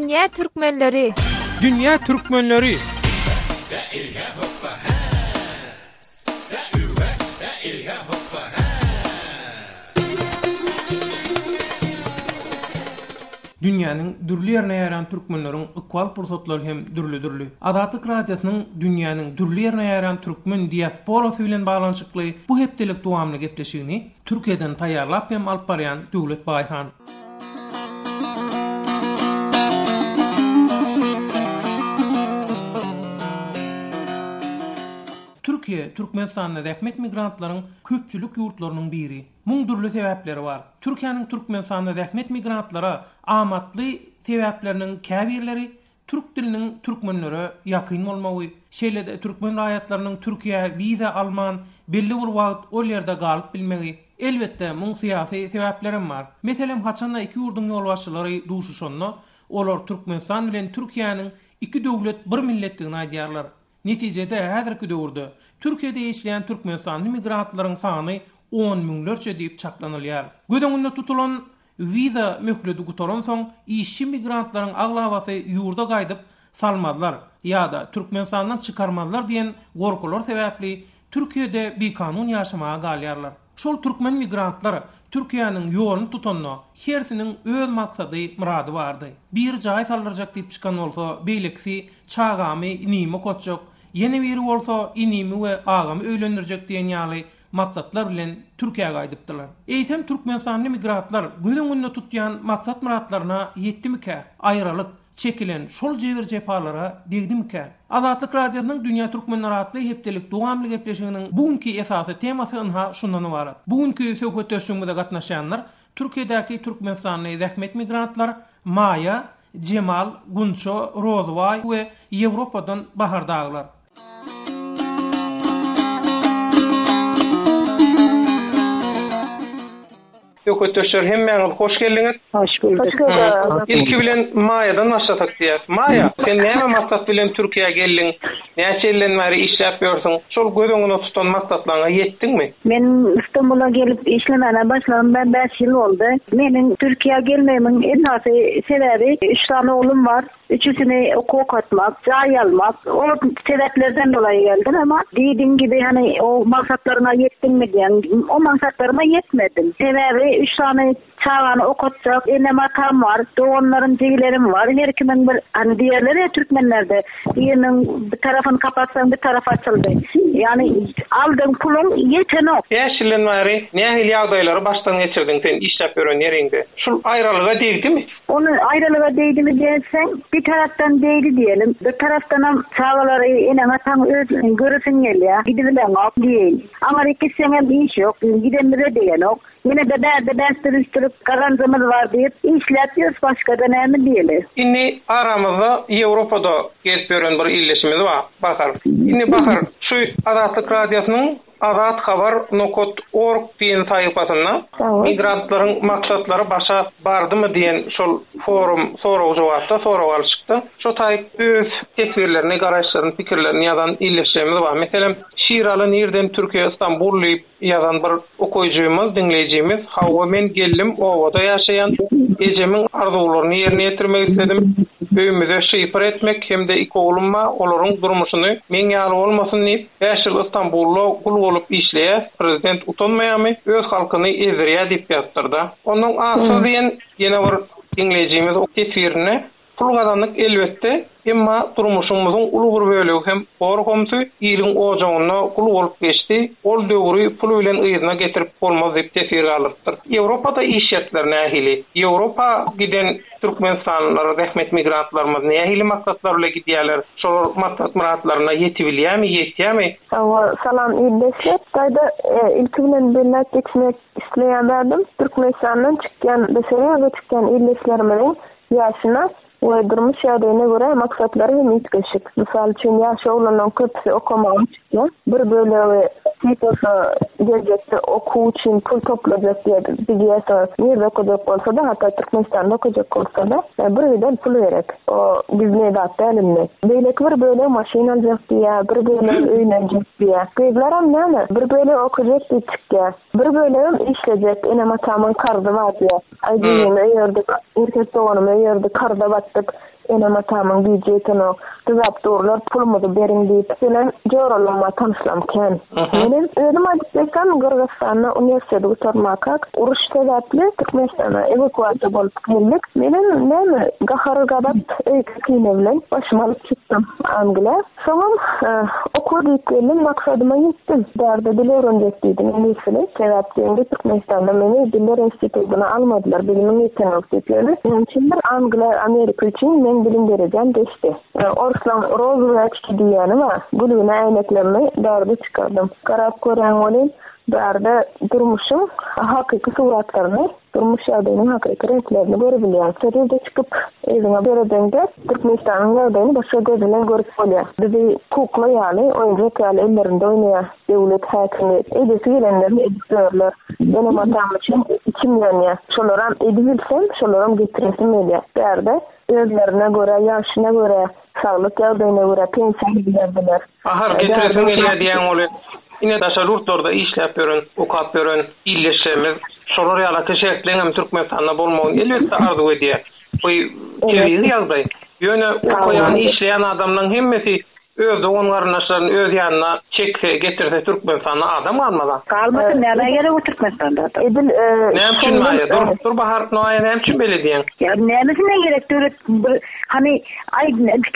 Dünya Türkmenleri. Dünya Türkmenleri. Dünýäniň dürli ýerine ýaran türkmenleriň ikwal pursatlary hem dürli. Adatyk radiosynyň dünýäniň dürli ýerine ýaran türkmen diasporasy bilen baglanyşykly bu hepdelik dowamly gepleşigini Türkiýeden taýýarlap hem alyp barýan Döwlet Baýhan. Türkiýe, Türkmenistanda däkmek migrantlaryň köpçülik ýurtlarynyň biri. Muňdurly sebäpleri bar. Türkiýanyň Türkmenistanda däkmek migrantlara amatly sebäpleriniň käbirleri türk diliniň türkmenlere ýakyn bolmagy, şeýlede türkmen raýatlarynyň Türkiýe wiza alman, belli bir wagt ol ýerde galyp bilmegi. Elbetde muň syýasy sebäplerim bar. Meselem haçanda iki ýurdun ýolbaşçylary duşuşanda olar Türkmenistan bilen Türkiýanyň iki döwlet bir milletligini aýdýarlar. Netijede häzirki döwürde Türkiýede ýeşleýän Türkmenistanly migrantlaryň sany 10 miňlerçe diýip çaklanylýar. Gödeňinde tutulan wiza möhüreti gutaran soň işçi migrantlaryň aglabasy ýurda gaýdyp salmadylar ýa-da Türkmenistandan çykarmadylar diýen gorkular sebäpli Türkiýede bir kanun ýaşamaga galýarlar. Şol türkmen migrantlar Türkiýanyň ýoluny tutanda hersiniň öz maksady, murady bardy. Bir jaý salyrjak diýip çykan bolsa, beýlekisi çagamy, inimi kotjak, ýene biri bolsa inimi we agamy öýlendirjek diýen ýaly maksatlar bilen Türkiýe'ye gaýdypdylar. Eýtem Türkmenistanly migrantlar gödeňinde tutýan maksat muratlaryna ýetdimike? Aýralyk, çekilen şol jebir jepalara degdimike? Adatyk radiosynyň Dünýä Türkmenleri atly hepdelik dowamly gepleşiginiň bugünkü esasy temasy ynha şundan ibaret. Bugünkü söhbetleşigimizde gatnaşanlar Türkiýedäki Türkmenistanly däkmek migrantlar Maya, Cemal, Gunço, Rozvay we Ýewropadan bahardaglar. Kötöşür hemmeňiz hoş geldiňiz. Hoş bulduk. İlki bilen Maýadan başlasak diýär. Maýa, sen näme maksat bilen Türkiýe'ye geldiň? Näçe ýyldan bäri iş ýapýarsyň? Şol gödeňine tutan maksatlaryňa ýetdiňmi? Men İstanbul'a gelip işlemene başladım. Ben 5 ýyl oldu. Menin Türkiýe'ye gelmemin en asy sebebi 3 tane oğlum var. Üçüsini okutmak, jaý almak. O sebeplerden dolayı geldim ama dediğim gibi hani o maksatlarına yettim mi diyen, o maksatlarıma yetmedim. Sebebi 3 tane çağanı okutacak, eline makam var, doğanların ceylerim var. Her kimin bir, hani diğerleri Türkmenlerde, birinin bir tarafını kapatsan bir taraf açıldı. Yani aldığın pulun yeteni. Yaşilin var, ne hil ýagdaýlary baştan geçirdin sen iş ýapýaran ýerinde? Şul aýralyga değdi mi? Onu aýralyga değdi mi diýsen, bir taraftan değdi diyelim. Bir taraftan hem çağaları eneme tam görürsün gelýär. Gidibilen ok diýeýin. Ama ikisinin iş yok, gidemire diýen ok. Yine de destürüstürüp kazancımız var diýip işlätiyoruz, başka da näme diýeler. Inni aramızda Ýewropada gelip ýören bir illeşimiz var. Bakar. Inni bakar şu Adatyk radiosynyň adatxabar.org diýen saýpasyna migrantlaryň maksatlary başa bardymy diýen şol forum soraw jogapda soraw alşykdy. Şo taýyp öz tekbirlerini, garaşlaryny, pikirlerini ýazan illeşimiz var. Meselem Şiraly nerden Türkiýe Istanbul diýip ýazan bir okuýjymyz, dinleýijimiz Hawa men geldim owada ýaşaýan ejemiň arzularyny ýerine ýetirmek istedim. Öýümde şeýpir etmek hem de iki oğlum var, olaryň durmuşyny men ýaly bolmasyn diýip 5 ýyl Istanbulda kul bolup işleýär. Prezident utanmaýarmy? Öz halkyny ezdirýär diýip ýazdyrdy. Onuň asy diýen ýene bir dinleýijimiz o tekbirini pul gazanlyk elbetde, emma durmuşymyzyň uly bir bölegi hem gorkomsy ýylyň ojagyna kul bolup geçdi. Ol döwri pul bilen ýyzyna getirip bolmaz diýip tefsir alypdyr. Ýewropada iş ýetler nähili? Ýewropa giden Türkmenistanlylar, däkmek migrantlarymyz nähili maksatlar bilen gidýärler? Şol maksat muratlaryna ýetibilýärmi, ýetýärmi? Salam, ýetdi. Taýda ilki bilen belläp geçmek isleýändim. Türkmenistandan çykýan beseler we çykýan illeşlerimiň ýaşyna we durmuş ýagdaýyna görä maksatlary hem ýetgeşik. Mysal üçin ýaşy oglanlaryň köpüsi okumagy çykdy. Bir bölegi hiç olsa gelecekte okuw için pul toplayacak diye bilgiyorsa nerede okuyacak olsa da hatta Türkmenistan'da okuyacak olsa da birden pul verek. O bizne dağıttı elimde. Beylek bir böyle maşin alacak diye, bir böyle öğrenecek diye. Kızlaram yani bir böyle okuyacak diye çıkıyor. Bir böyle işleyecek. Enema tamam kardı var diye. Aydın'ı öğürdük. Erkek doğanımı öğürdük. Karda battık. Enema tamam büyüceyten o. Tızap doğrular pulumuzu berin deyip. Senen joralama tanışlam ken. Benim ölüm adetleysem Gırgızistan'a üniversitede uçarmakak. Uruş sebepli Türkmenistan'a evakuasyon bolup geldik. Benim nemi gaharı gabat öyküynevilen başıma alıp çıktım Angla. Soğum okur deyip geldim maksadıma gittim. Derdi dil öğrenecektiydim İngilizce. Sebeplendi Türkmenistan'da beni diller enstitüsüne almadılar. Bilimin yetenek dediğini. Benim için bir Angla Amerika için ben bilim vereceğim deşti. Orslan Roosevelt diyanı var. Gülüne aynaklarını derdi çıkardım. Karab koren olayım. Derdi durmuşum. Hakiki suratlarını, durmuş yağdayının hakiki renklerini görebiliyorum. Seride çıkıp evine göredende Türkmenistan'ın yağdayını başka gözünden görüp oluyor. Bizi kukla yani oyuncak yani ellerinde oynuyor. Devlet, hakimiyet. Edesi gelenlerini editörler. Benim hatam için içim yanıyor. Şolaram edebilsem, şolaram getiresim ediyor. Derdi özlerine göre, yaşına göre, sağlık yağdayına göre pensiyon giderdiler. Ahar getiresim ediyor diyen oluyor. Yine daşa lurtlarda işlep görün, okap görün, illeşemiz, solar yalakı şeklenem Türkmenistan'da bolmağın elbette arzu ediyor. Bu kevizi yazday. Yöne okuyan, işleyen adamların hemmeti özde onların aşlarının öz yanına çekse, getirse Türkmenistan'da adam almadan. Kalmasın, nereden gerek o Türkmenistan'da adam? Nemçin maya, dur bahar noaya nemçin belediyen. Ya nemesine gerek? Hani,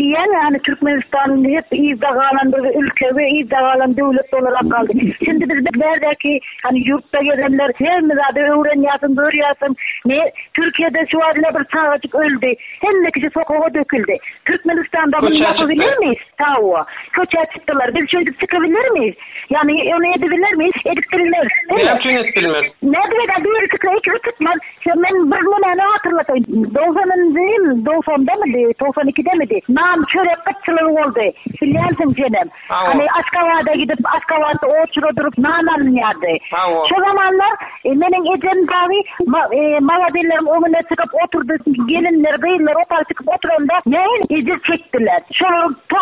yani hani Türkmenistan'ın hep izdağalandığı ülke ve izdağalan devlet olarak kaldı. Şimdi biz neredeki hani yurtta gelenler sevmizade öğreniyorsun, görüyorsun. Türkiye'de şu adıyla bir sağcık öldü. Hem de kişi sokağa döküldü. Türkmenistan'da bunu yapabilir miyiz? Tavu. Köçe çıktılar. Biz şöyle çıkabilir miyiz? Yani onu edebilir miyiz? Ediktirirler. Nemçin etbilmez. Ne bileyim, bir çıkıyor, iki çıkmaz. Ben bir numara hatırlatayım. 90'da mıydı? 92'de miydi? Nam çörek kaççılığı oldu. Bilyansın canım. Hani Aşkava'da gidip Aşkava'da oturup durup nam alınıyordu. Şu zamanlar benim Ecem Davi Maladillerim önüne çıkıp oturdu. Gelinler, beyinler otağa çıkıp oturanda neyin izir çektiler. Şu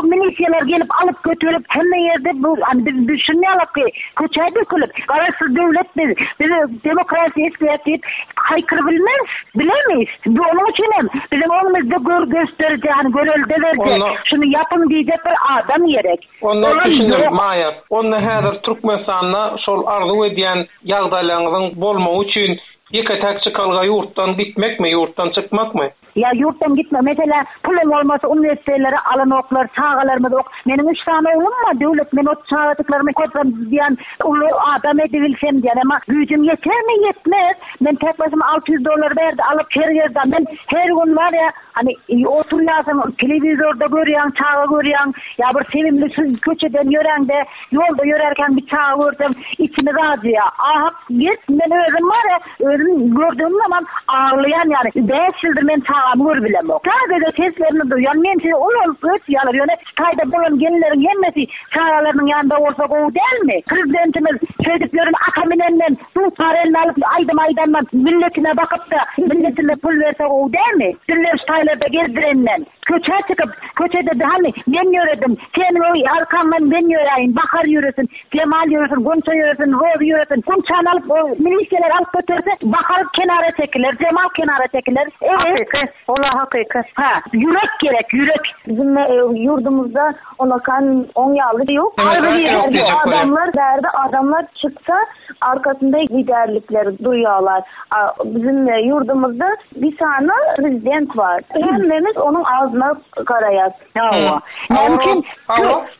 milisyalar gelip alıp götürüp hemen yerde bu hani biz düşünmeyelim ki köçeye dökülüp kararsız devlet bizi demokrasi iskiyat deyip haykırabilmez. Bilemeyiz. Onun için bizim önümüzde gösterici hani görülde verecek. Şunu yapın diyecek bir adam gerek. Ondan düşünürüm Maya. Ondan hazır Türkmenistan'la sol arzu ediyen yağdalarının bolmağı için yıkatak çıkalga yurttan gitmek mi, yurttan çıkmak mı? Ya yurttan gitme. Mesela pulun olmasa üniversitelere alın oklar, çağalarımız ok. Benim 3 tane oğlum var. Devlet ben o çağatıklarımı koysam diyen ulu adam edebilsem diyen ama gücüm yeter mi? Yetmez. Ben tek başıma $600 verdi alıp her yerden. Ben her gün var ya hani oturuyorsun, televizyonda görüyorsun, çağı görüyorsun. Ya bir sevimli köçeden yören de yolda yörerken bir çağı gördüm. İçimi razı ya. Aha git ben özüm var ya özüm gördüğüm zaman ağlayan yani. 5 yıldır ben çağımı bilem o. Sadece seslerini duyan men size olup ötüyorlar. Yani Tayda bulan gelinlerin hemmesi çağlarının yanında olsa o değil mi? Prezidentimiz söylediklerini akaminen bu paralelini alıp aydan milletine bakıp da milletine pul verse o değil mi? Diller Taylarda gezdirenden. Köçe çıkıp köçede de hani ben yöredim. Senin o arkamdan ben yöreyim. Bakar yöresin, Kemal yöresin, Gonca yöresin, Roz yöresin. Gonçanı alıp o milisyeler alıp götürse bakar kenara çekilir, Cemal kenara çekilir. Evet. Ola hakikat. Yürek gerek, yürek. Bizim yurdumuzda ona kan 10 yağlı yok. Adamlar çıksa arkasında liderlikleri duyuyorlar. Bizim yurdumuzda bir tane prezident var. Hemmemiz onun ağzına karayaz. Mümkün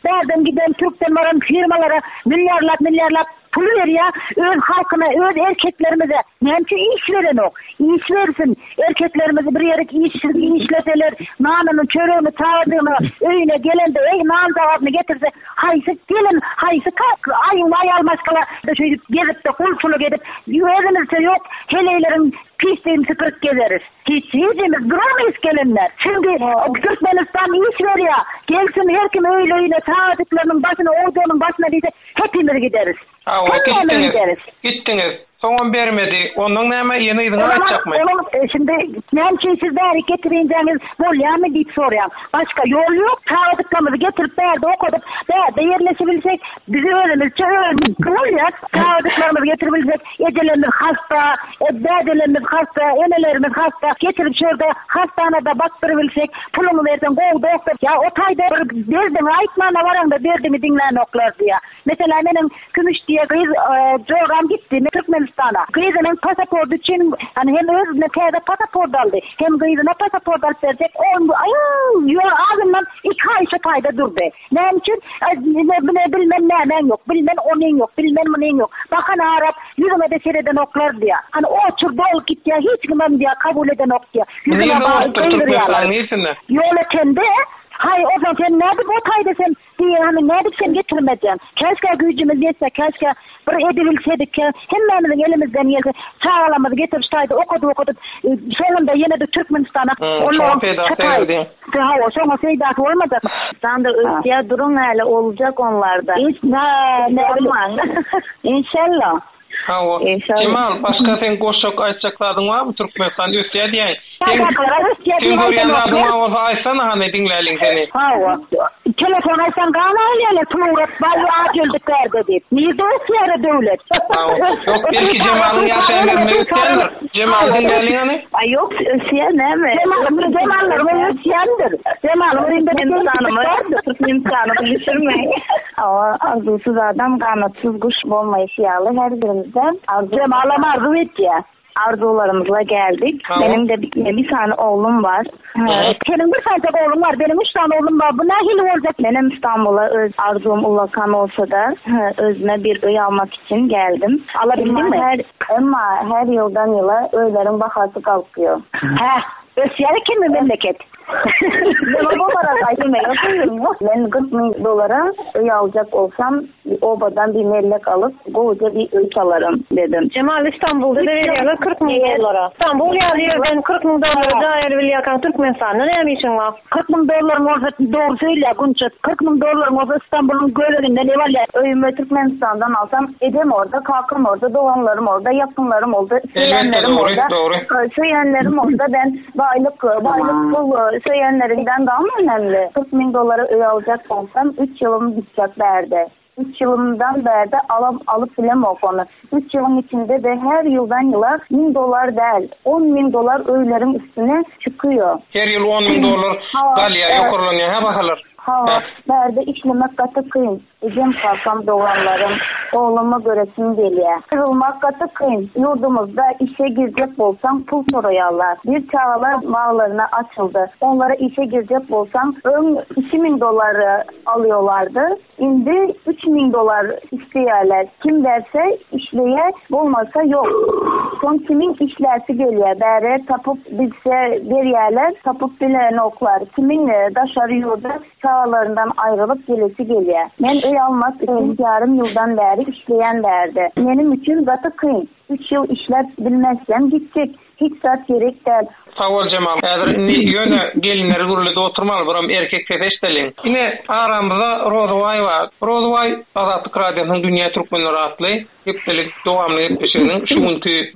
derdim giden Türk'ten varan firmalara milyarlar pul ver ya, öz halkına, öz erkeklerimize. Nemçe iş veren o. İş versin. Erkeklerimizi bir yere işleseler, nanının çöreğini çağırdığını, öyüne gelen de nan cevabını getirse, haysı gelin, haysı kalk, ay almaşkala, şöyle gezip de kulçuluk edip, evimizde yok, heleylerin pisliğini süpürüp gezeriz. Hiç yiyeceğimiz duramayız gelinler. Şimdi Türkmenistan iş veriyor. Gelsin her kim öyle sadıklarının başına, ordunun başına diyse hepimiz gideriz. Hepimiz gideriz. Gittiniz. Soňam bermedi. Ondan näme ýene ýygyny aýtjakmy? Şimdi näme şeysiz bäri getirinjäňiz bolýarmy diýip soraýan. Başka ýol ýok. Sadıklarymyzy getirip bärde okudyp, bärde ýerleşibilsek, bizi özümizçe bolýar. Sadıklarymyzy getiribilsek, ejelerimiz hasta, bärdelerimiz hasta, enelerimiz hasta, getirip şurada hastanada bakdyrybilsek, puluny bersen gowy doktor. Ya o taýda berdim, aýtmana baranda berdimi diňlän oklar diýär. Mesela menin Kümüş diye kız program gitti Türkmenistan'a. Kızının pasaportu için hani hem özüne kayda pasaport aldı. Hem kızına pasaport alıp verecek. Ağzından 2 ay şu kayda durdu. Ne için? Bilmem nemen yok. Bilmem onun yok. Bilmem onun yok. Bakan Arap yüzüme de seyreden oklar diye. Hani o çurda ol git ya. Hiç kimem diye kabul eden ok diye. Yüzüme bağlı kayırıyorlar. Yol etende hay o zaman sen nerede bu tayda sen diye hani nerede sen getirmedin? Keşke gücümüz yetse, keşke bir edebilseydik ki hemmemizin elimizden gelse çağlamızı getirip tayda okuduk. Sonunda yine de Türkmenistan'a onların çataydı. O sonra seydat olmadı. Sen de ötüye durum öyle olacak onlarda. İnşallah. Cemal, başka sen goşak aýtjaklardyň barmy Türkmenistan ötüye diýen? Sen görýänler bolsa aýtsana hani dinläliň seni. Telefon açsan ganaýlar, turat baly aýyldyklerde diýip. Niýde ötüýär döwlet? Yok, belki Cemal'ın ýaşaýanlaryny ötüýärler. Cemal dinläliňni? Ay yok, ötüýär näme? Cemallar ötüýändir. Cemal'ın indi Türkmenistan'ı bildirmeň. Arzusuz adam ganatsız kuş bolmaýy ýaly her birimizden. Cemal'am arzu etdi. Arzularımızla geldik. Tamam. Benim de bir tane oğlum var. Evet. Senin bir tane oğlum var. Benim 3 tane oğlum var. Bu nahil olacak. Benim İstanbul'a arzum ulakan olsa da özüme bir öy almak için geldim. Alabildin mi? Ama her yıldan yıla öylerin bakası kalkıyor. Ösyarı kimi memleket? Ben olarak ayrılmayayım. Ben $40,000 öy alacak olsam obadan bir mellek alıp koca bir öy alırım dedim. Cemal İstanbul'da veriyorlar $40,000. İstanbul yazıyor ben $40,000 dair vilyakan Türkmenistan'da ne işin var? $40,000 olsa doğru söyle Gunçat. $40,000 olsa İstanbul'un göllerinde ne var ya? Öyümü Türkmenistan'dan alsam edem orada, kalkım orada, doğanlarım orada, yakınlarım orada, söylenlerim orada. Söylenlerim orada ben baylık pul söylenlerinden daha mı önemli? $40,000 öy alacak olsam 3 yılım bitecek berde. 3 yılımdan beri de alıp bilem o konu. 3 yılın içinde de her yıldan yıla $1,000 değil, $10,000 öylerin üstüne çıkıyor. Her yıl $10,000 galya yukarılanıyor. Ha bakalır. Berde işlemek katı kıyım. Ecem kalkam doğanlarım, oğluma göresim geliyor. Kırılmak katı kıyım. Yurdumuzda işe girecek olsam pul soruyorlar. Bir çağlar bağlarına açıldı. Onlara işe girecek olsam $2,000 alıyorlardı. Şimdi $3,000 istiyorlar. Kim derse işleye olmasa yok. Son kimin işlersi geliyor. Bere tapıp bilse bir yerler tapıp bilen oklar. Kimin daşarı yurda çağlarından ayrılıp gelesi geliyor. Ben öy almak için yarım yıldan beri işleyen derdi. Benim için zatı kıyım. 3 yıl işler bilmezsem gidecek. Hiç zat gerek değil. Sağ ol Cemal. Yöne gelinleri gurulda oturmalı. Buram erkek seçtelin. Yine aramızda Rozovay var. Rozovay Azatlık Radyosu'nun Dünya Türkmenleri adlı heptelik devamlı etmişinin şunkü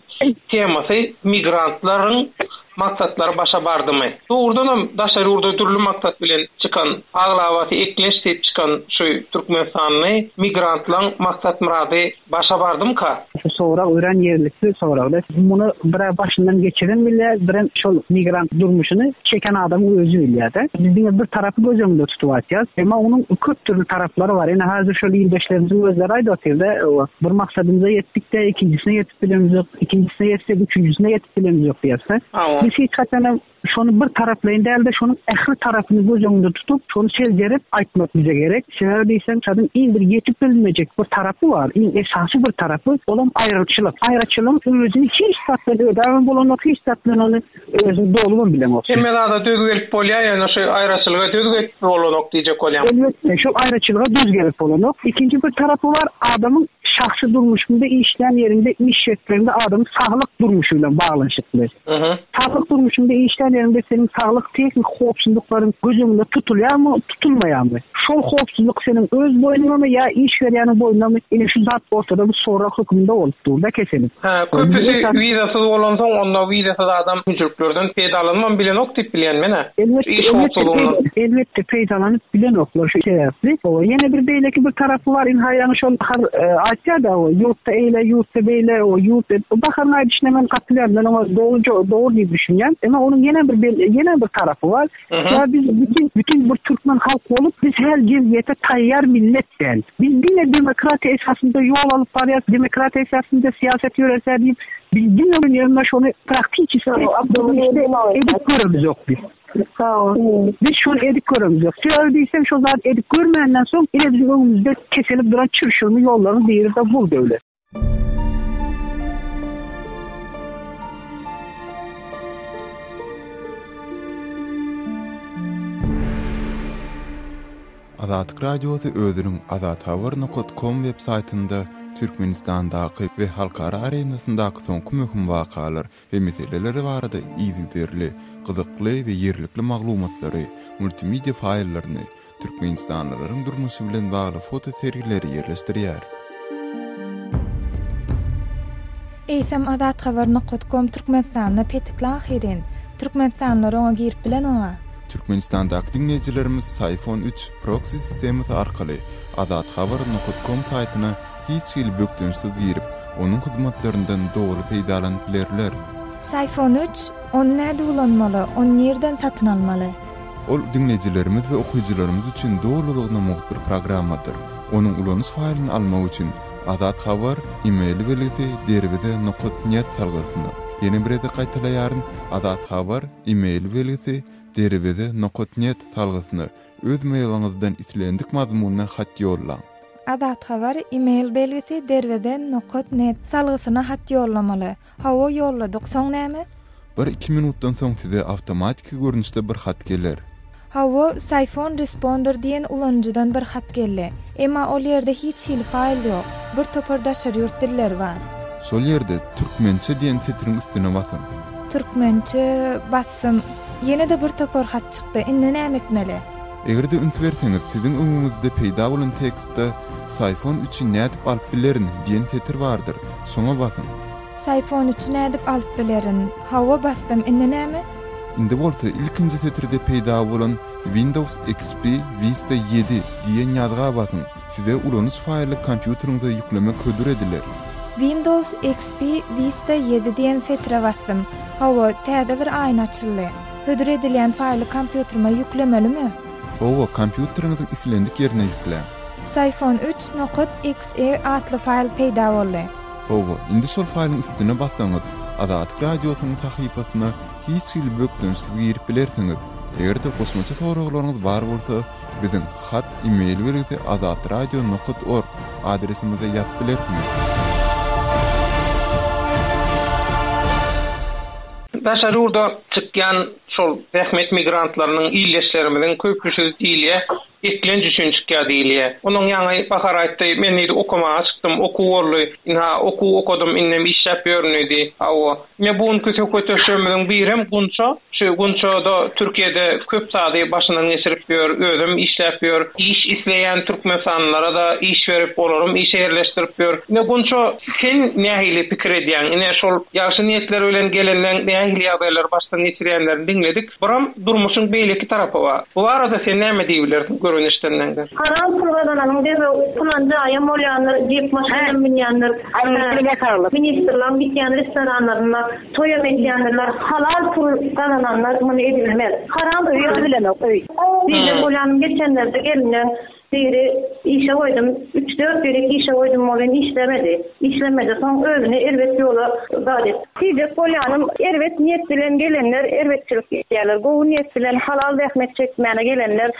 teması migrantların maksatları başa bardı mı? Doğrudan daşarı orada türlü maksat bilen çıkan ağlavatı ekleşti çıkan şu Türkmenistanlı migrantların maksat muradı başa bardı mı ka? Sonra öğren yerlisi sonra da bunu bir başından geçiren bile bir şol migrant durmuşunu çeken adamın özü biliydi. Biz bir tarafı göz önünde tutuvatacağız. Ama onun köp türlü tarafları var. Yani hazır şöyle 25'lerimizin gözleri ayda atıyordu. Bir maksadımıza yettik de ikincisine yetip bilemiz yok. İkincisine yetsek üçüncüsüne yetip bilemiz yok diyerse. Biz hiç katana şonu bir taraflayın değil de şunun ehli tarafını göz önünde tutup şonu selcerip aytmak bize gerek. Sebebi değilsen kadın iyi bir yetip bilinmeyecek bir tarafı var. İyi esası bir tarafı olan ayrıçılık. Ayrıçılığın özünü hiç tatlı devam bulanık hiç tatlı özünü doğruluğunu bilemez. Temelde düz gelip polya yani şu ayrıçılığa düz gelip bulanık diyecek olayım. Evet şu ayrıçılığa düz gelip bulanık. İkinci bir tarafı var adamın şahsy durmuşunda işlem yerinde iş yerlerinde adamın sağlık durmuşuyla bağlanışıklı. Sağlık durmuşunda işlem yerinde senin sağlık teknik hoşsuzlukların gözünde tutuluyor mu tutulmayan mı? Şol hoşsuzluk senin öz boynuna mı ya iş verenin boynuna mı? Yine şu zat ortada bir sonra hükümde olup da keselim. Köpüsü vizasız olansa onda vizasız adam hücrüklerden faydalanmam bilen ok tip bilen mene. Elbette faydalanıp bilen oklar şu sebepli. O yine bir beyleki bir tarafı var. İnhayanı şol açya da o yurtta eyle yurtta beyle o yurt bakanlar düşünemen katılıyorum ben ama doğru diye düşünüyorum. Ama onun yine bir tarafı var. Ya biz bütün bu Türkmen halkı olup biz her cemiyete tayyar milletten. Biz yine demokrasi esasında yol alıp var ya demokrasi esasında siyaset yöresel deyip biz yine onun yanına şunu praktik edip görürüz yok biz. Sağ ol. Biz şunu edik görürüz yok. Söyleysem şu zaman edik görmeyenden sonra yine bizim önümüzde kesilip duran çırşırlı yolların değeri de bul devlet. Azatlyk Radiosu özünün azathabar.com websaytynda Türkmenistandaky we halkara arenasyndaky soňky möhüm wakalar we meseleleri barada iýdirli, gyzykly we ýerlikli maglumatlary, multimedia faýllaryny, türkmenistanlylaryň durmuşy bilen bagly foto serileri ýerleşdirýär. Eýsem azathabar.com Türkmenistanyna petikli ahirin. Türkmenistanlylar oňa girip bilen oňa. Türkmenistandaky dinleýijilerimiz iPhone 3 proxy sistemi arkaly azathabar.com saýtyna hiç ýyl bökdünsiz girip, onuň hyzmatlaryndan dogry peýdalanyp bilerler. iPhone 3 onu näde ulanmaly, onu nerden satyn almaly? Ol dinleýijilerimiz we okuwçylarymyz üçin dogrulygyna muhit bir programmadyr. Onuň ulanyş faýlyny almak üçin Azat Habar e-mail belgisi derwede.net salgysyny ýene bir ede gaýtalaýaryn. Azat Habar e-mail belgisi derwede.net salgysyny öz mailyňyzdan islendik mazmununa hat ýollaň. Azat Habar e-mail belgisi derwede.net salgysyna hat ýollamaly. Hawa ýolladyk soň näme? 1-2 minutdan soň size awtomatik görnüşde bir hat geler. Hawa iPhone Responder diýen ulanjydan bir hat geldi. Emma ol ýerde hiç hil faýl ýok. Bir topardaşar ýurt diller bar. Şol ýerde türkmençe diýen setiriň üstüne basam. Türkmençe bassam, ýene de bir topar hat çykdy. Indi näme etmeli? Egerde üns berseňiz, siziň öňüňizde peýda bolan tekstde iPhone 3-i nädip alyp bilerin diýen setir bardyr. Şoňa basın. iPhone 3-i nädip alyp bilerin. Hawa bassam, indi näme? Indi bolsa ilkinji setirde peýda bolan Windows XP Vista 7 diýen ýazga basın. Size ulanyş faýly kompýuteriňize ýüklemek hödür ediler. Windows XP Vista 7 diýen setire bassam. Hawa täze bir aýna açyldy. Hödür edilen faýly kompýuterime ýüklemelimi? Owa kompýuteriňiziň islendik ýerine ýükle. iPhone 3.exe atly faýl peýda boldy. Owa indi şol faýlyň üstüne bassaňyz, Azatlyk Radiosynyň sahypasyna hiç ýyl bökdünsiz girip bilersiňiz. Egerde goşmaça soraglaryňyz bar bolsa, biziň hat e-mail belgisi azatradio.org adresimize ýazyp bilersiňiz. Daşarurda çykýan şol rahmet migrantlarynyň iýleşlerimiň köpüsi diýilýär. Eklen üçün çykýar diýilýär. Onuň ýaňy bakar aýtdy, men ýa-da okumaga çykdym, okuwurly, okudum, innem iş ýapýarmydy. Awa, men buň kötöşümden birem bunça, şu bunçada Türkiýede köp sady başynyň geçirip ýör, özüm işläpýär, iş isleýän türkmensanlara da iş berip bolarym, iş ýerleşdirip ýör. Ne bunça sen nähili pikir edýän, ine şol ýaşy niýetler bilen gelenler nähili ýagdaýlar başdan geçirýänleri dinledik. Biram durmuşyň beýleki tarapy bar. Bu arada sen näme diýbilersiň? Haram kurbananın debe kullanca ayam olyanlar, dip maşynam binyanlar, ministrlar bitýän restoranlarına, toýa medýanlar, halal pul kazananlar bunu edilmez. Haram öýe bilen oky. Bize bolanyň geçenlerde gelinen biri işe koydum, 3-4 biri işe koydum, o beni işlemedi. Son özüne elbet yola davet. Sizce Polyanım, elbet niyet bilen gelenler, elbetçilik ihtiyarlar, bu niyet bilen halal rahmet çekmeyene gelenler,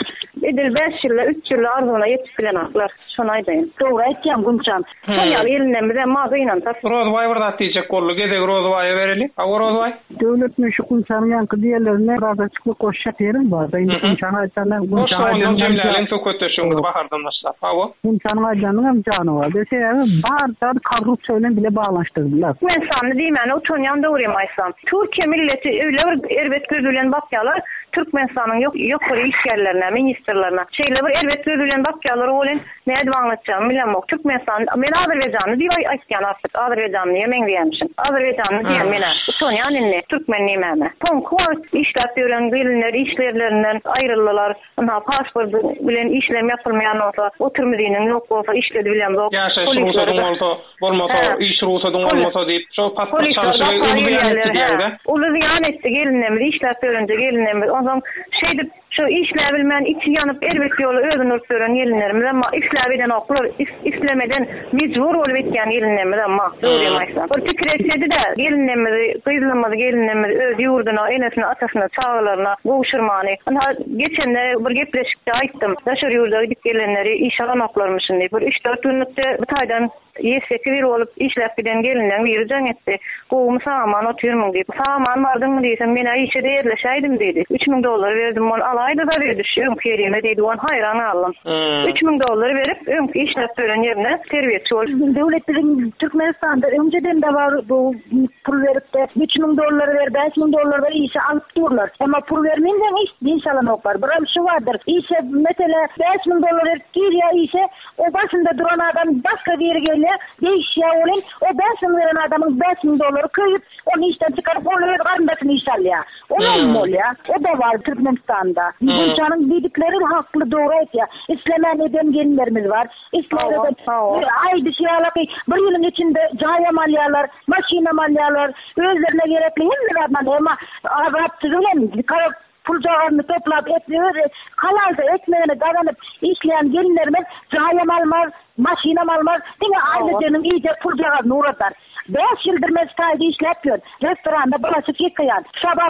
edil 5 yılla, 3 yılla arzuna yetip bilen aklar. Şonaydayım. Doğru etken Gümçan. Polyalı elinden bize mağda inantak. Rozvay varda diyecek kollu, gedek Rozvay'a verelim. Ağa Rozvay? Devletin şu Gümçan'ın yankı diğerlerine biraz açıklık koşacak yerim var. Gümçan'a açanlar, Gümçan'a açanlar. bakardan başlar. Hawa. İnsanın ajanının canı var. Dese barda korrupsiýa bile bağlaşdırdılar. Men sanny diýmän, o tonyan döwremaýsam. Türkiýe milleti öyle bir elbet gözülen bakýarlar. Türkmenistanyň yok bir işgärlerine, ministrlerine. Şeýle bir elbet gözülen bakýarlar bolan näde baňlatjam bilemok. Türkmenistan, men Azerbaýjany diýip aýtýan aslında Azerbaýjany men diýmişim. Azerbaýjany diýen mene. Tonyan inne Türkmen näme? Tonkuwa işläp ýören gelinler işlerlerinden aýryldylar. Ana pasport bilen işlem ýapylmaýan bolsa, oturmydynyň ýok bolsa işledi bilen bok. Bolmasa iş ruhsatyň bolmasa diýip şo pasport çalışyp uly ziyan etdi gelinlerimi işläp ýörenje gelinlerimi. Ondan şeýdip şu işler bilmän içi yanıp elbet ýoly özüni örtüren gelinlerimiz ama işläbiden oklar islemeden mecbur bolup etýän gelinlerimiz ama döwremaýsa. Bir pikir etdi de gelinlerimizi gelinlerimiz öz ýurduna, enesine, atasyna, çağlaryna gowşurmany. Ana geçende bir gepleşikde aýtdym. Daşar ýurda gidip gelenleri iş alanoklarmyşyn diýip bir 3-4 günlükde bir taýdan ýeseki bir bolup işläp giden gelinler biri jan etdi. Gowmy saman otyrmyň diýip. Saman bardyňmy diýsem men işe derleşäýdim diýdi. $3,000 berdim onu alayda da verdi şu kerime dedi on hayran aldım. $3,000 verip ömkü işläp beren ýerine serwetçi boldum. Döwletimiz Türkmenistan'da önceden de var bu pul verip de $3,000 ver, $5,000 ver işe alıp durlar. Ama pul vermeden iş alanok var. Bir şu vardır. İşe mesela $5,000 verip giriyor işe o başında duran adam başka bir yere geliyor. Değişiyor olan o $5,000 veren adamın $5,000 kıyıp onu işten çıkarıp onu verip karındasını iş alıyor. Onun mu oluyor? O da var Türkmenistan'da. Bunların dedikleri haklı doğru ya. İslemen eden gelinlerimiz var. İslemen aydı şiyalık bir yılın içinde cahaya malyalar, maşina malyalar, özlerine gerekli hem de ama Arapçı öyle pulcağını toplap etmiyor. Kalansa ekmeğini kazanıp işleyen gelinlerimiz cahaya malmaz, maşina malmaz. Yine ailenin iyice pulcağını uğratar. 5 yıldır mesleği işletiyor. Restoranda bulaşık yıkayan. Sabah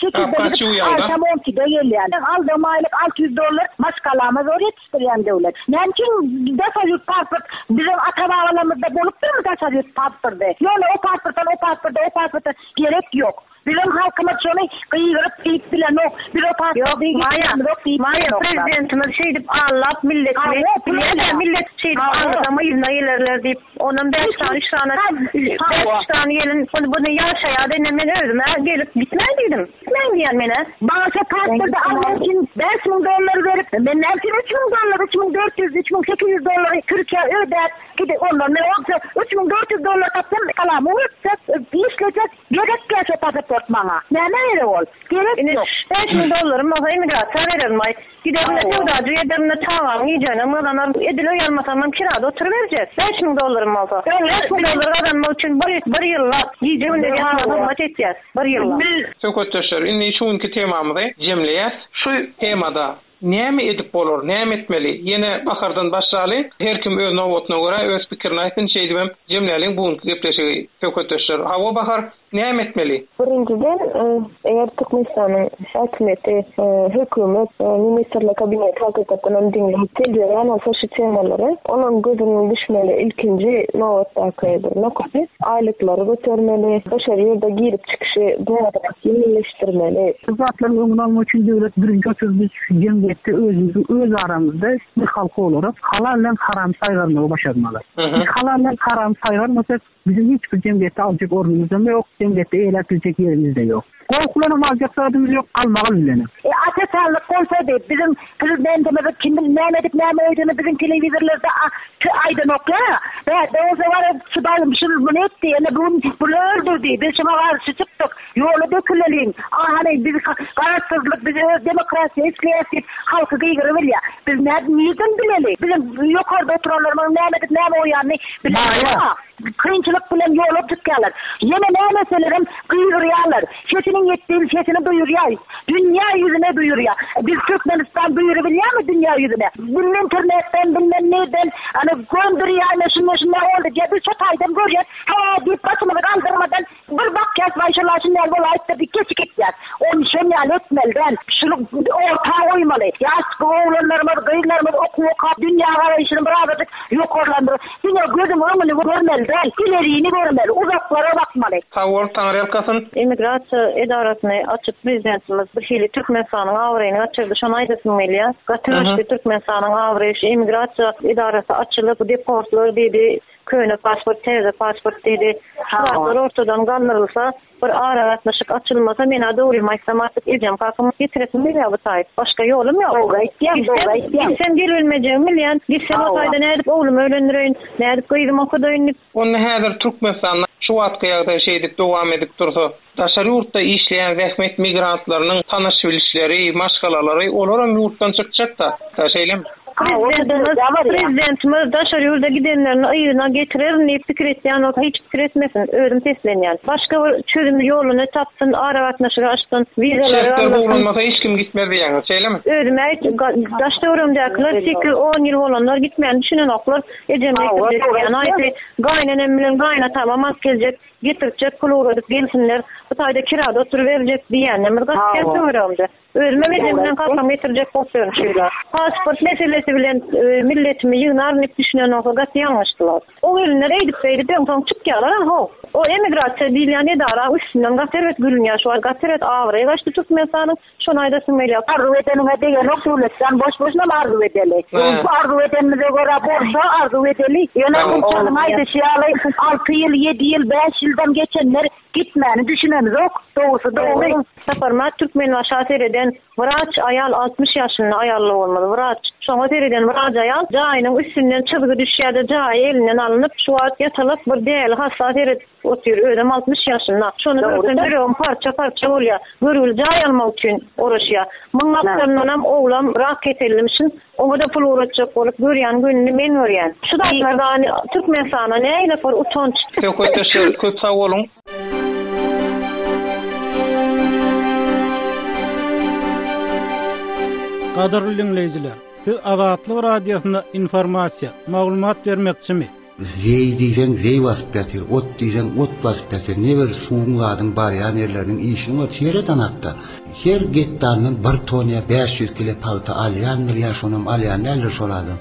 8'de gidip akşam 12'de geliyor. Aldığım aylık $600 maskalamız oraya yetiştiriyen devlet. Mümkün tasarruf pasport bizim atabalarımızda bulup değil mi tasarruf pasportu? Yani o pasporta gerek yok. Bizim halkımız şunu kıyırıp bilen o. Bir o pasport Maya prezidentimiz şeydip ağlap milletine. Millet şeydip ağlama ilerler deyip onun 5 tane 5 tane gelin bunu yaşaya denemen özüme gelip gitmeydiydim. Gitmeyin diyen mene. Bağışa pasportu almak için $5,000 verip ben nereden $3,000, $3,400, $3,800 Türkiye öder. Gide onlar ne olsa $3,400 tapsam kalamı ötecek, işleyecek, gerek gelse pasaport bana. Ne öyle ol? Gerek yok. $5,000 olsa imigrasyon veririm ay. Giderimle tevdacı yederimle çağlam yiyeceğim. Mıdanar ediliyor yanmasamam kirada oturuvereceğiz. $5,000 olsa. $5,000 kazanmak için bir yılla yiyeceğim de yanmasamam edeceğiz. Bir yılla. Çok ötüşür. İnni şunki temamızı cemleyet. Şu temada näme edip bolar, näme etmeli? Yine bakardan başlaly. Her kim öz nowatuna göre öz pikirini aýtyn şeýdibem. Jemläliň bugunky gepleşigi tökötüşür. Hawa bakar näme etmeli? Birinciden eğer Türkmenistan'ın hükümeti, hükümet, ministerler kabineti hakikaten dinleyip geliyor olsa şu temaları onun gözünün düşmeli. İlkinci novatta kaydır. Nokası aylıkları götürmeli. Başarı yurda girip çıkışı doğarak yenileştirmeli. Zatların ömrünü almak için devlet birinci biz cemiyette öz aramızda bir halkı olarak halallen haram saygarını başarmalı. Halallen haram saygarmasak bizim hiçbir cemiyette alacak organımızda yok. Cemiyette eğlentilecek yerimiz de yok. Korkulanım alacak sadımız yok. Almalı bilenim. Ateşarlık olsa değil. Bizim prezidentimiz kimin Mehmet'ip Mehmet'ini bizim televizörlerde aydın oklar. Ve o zaman çıbayım şunu bunu etti. Yani bunu öldürdü. Biz şuna karşı çıktık. Yolu dökülelim. Hani bizi kararsızlık, bizi demokrasi, siyaset halkı kıygırır ya. Biz nereden bilelim? Bizim yukarıda oturanlarımız Mehmet'ip Mehmet uyanını bilelim. Kıyınçılık bilen yolu çıkarlar. Yemin meselerim kıygırıyorlar. Sesinin yettiği sesini duyuruyor. Dünya yüzüne duyuruyor. Biz Türkmenistan duyurabiliyor mu dünya yüzüne? Bunun internetten bilmem neyden hani gönderiyor şunu oldu diye biz çok aydan göreceğiz. Deyip başımızı kaldırmadan bir bak kes başlar şunlar böyle ayıttırdık geçik gideceğiz. Onu şönyal etmeliden şunu ortağa uymalı. Yaş oğullarımız, kıyılarımız okuyor, dünya arayışını bırakırdık yok orlandırır. Şuna gözüm önünü görmeli değil, ileriğini görmeli, uzaklara bakmalı. Sağol Tanrıyalkasın. Emigrasiya edaratını açıp prezidentimiz bir hili Türkmenistan'ın avrayını açırdı. Şuna aydasın Melya. Gatırışlı Türkmenistan'ın avrayışı emigrasiya edarası açılıp deportlar dedi. Köyüne pasport, teyze pasport dedi. Şuratlar ortadan kaldırılsa, bir aratlaşık açılmasa mena doğru mahkematlık edeceğim. Kalkımı getiresin bir ya bu tayt. Başka yolum yok. Doğru isteyem. Gitsem gelmeyeceğim milyen. Gitsem o tayda ne edip oğlum öğlendireyin. Ne edip kıydım o kadar ünlük. Onu häzir Türkmenistan'da şu vatqaýagda şeýdip dowam edip dursa, daşary ýurtda işleýän zähmet migrantlarynyň tanaş bilişleri, maşgalalary olaram ýurtdan çykjak da. Şeýlem. Prezidentimiz daşary ýurda gidenlerini aýyna getirer, ne pikir etýän o hiç pikir etmesin, öýrüm teslenýän. Başga bir çözüm ýoluny tapsyn, aragatnaşyk açsyn, wizalar almasyn. Hiç kim gitmedi ýa-ni, şeýlemi? Öýrüm daşda öwrümdäkiler 8-10 ýyl bolanlar gitmeýän, düşünen oklar ejemlik edýän. Aýty gaýnanem bilen gaýnatamam geljek, getirjek, pul ödüp gelsinler. Bu taýda kirada oturup berjek diýenler bir gaýta öwrümde. Özüme bilen kalkam getirjek bolsyn şeýler. Pasport meselesi bilen milletimi ýygnar ne düşünen oklar gat ýangyşdylar. O ýerlere edip beýdi, soň çykýarlar ha. O emigrasiýa diýilýän edara üstünden gaterwet gülünýär, şu gaterwet awry gaçdy Türkmenistanyň şonu aýdasyn melýär. Arzu edenine degen okluletsen boş-boşuna arzu edelik. Arzu edenimize göre borsa arzu edelik. Ýöne bu canım aýdy şeýle 6 ýyl, 7 ýyl, 5 ýyldan geçenler gitmeni düşünemiz ok. Doğrusu doğru. Saparma Türkmen şahsereden vraç ayal 60 ýaşynda ayarlı bolmaly. Vraç şoňa tereden vraç ayal jaýynyň üstünden çyzygy düşýärdi, jaý elinden alınıp şu wagt ýatylyp bir däl hasta teret otur ödem 60 ýaşynda. Şonu görüyorum parça bolýar. Görül jaý almak üçin uğraşýar. Maňaplarynam oglam rak ketelmişin. Oňa da pul uğraşjak bolup görýän günni men görýän. Şu dağlardan Türkmenistana näýle bir utanç. Köp sağ olun. Qadarly dinleyijiler, siz Azatlyk radiosunda informasiýa, maglumat bermekçimi? Zey diýsen zey wasyp ýatyr, ot diýsen ot wasyp ýatyr. Neber suwladyň bar ýa nerleriniň işini var çeýreden atda. Her getdanyň bir toniýa 500 kilo palta alýandyr ýa şonam alýan näler şolady.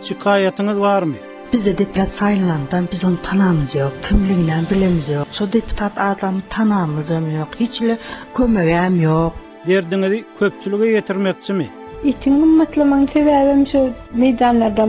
Şikaýatyňyz barmy? Bizde deputat saylandan biz onu tanamız yok, kimliğinden bilemiz yok. So deputat adamı tanamız yok, hiçle kömegem yok. Derdiňizi köpçülüge ýetirmekçimi? Itiň ummatlaryň sebäbim şu meydanlarda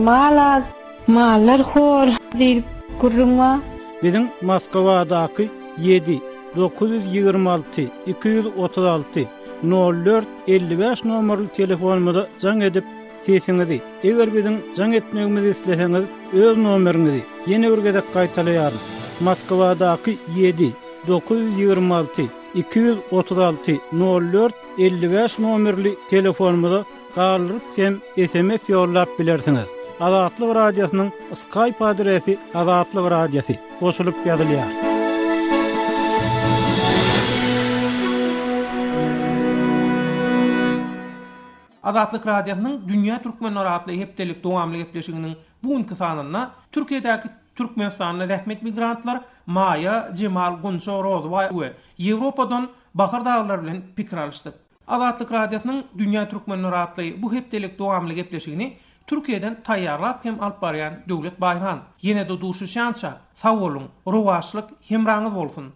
mallar hor diýip gurrunma. Biziň Moskwadaky 7 926 236 04 55 nomerli telefonumyza jaň edip sesiňizi, eger biziň jaň etmegimizi isleseňiz, öz nomeriňizi ýene bir gezek gaýtalaýar. Moskwadaky 7 926 236 04 55 nomerli telefonumyza galyp hem SMS ýollap bilersiňiz. Azatlyk radiosynyň Skype adresi Azatlyk radiosy goşulyp ýazylýar. Azatlyk radiosynyň dünýä türkmenleri atly hepdelik dowamly gepleşiginiň bugunky sanyna Türkiýedäki Türkmenistanyň zähmet migrantlar Maya Cemal Gunçoroz we Ýewropadan Bahar daglar bilen pikir alışdyk. Azatlyk radiosynyň dünýä türkmenleri atly bu hepdelik dowamly gepleşigini Türkiýeden taýýarlap hem alyp barýan Döwlet Baýhan. Ýene-de duşuşança, sag bolun, rowaşlyk hemraňyz bolsun.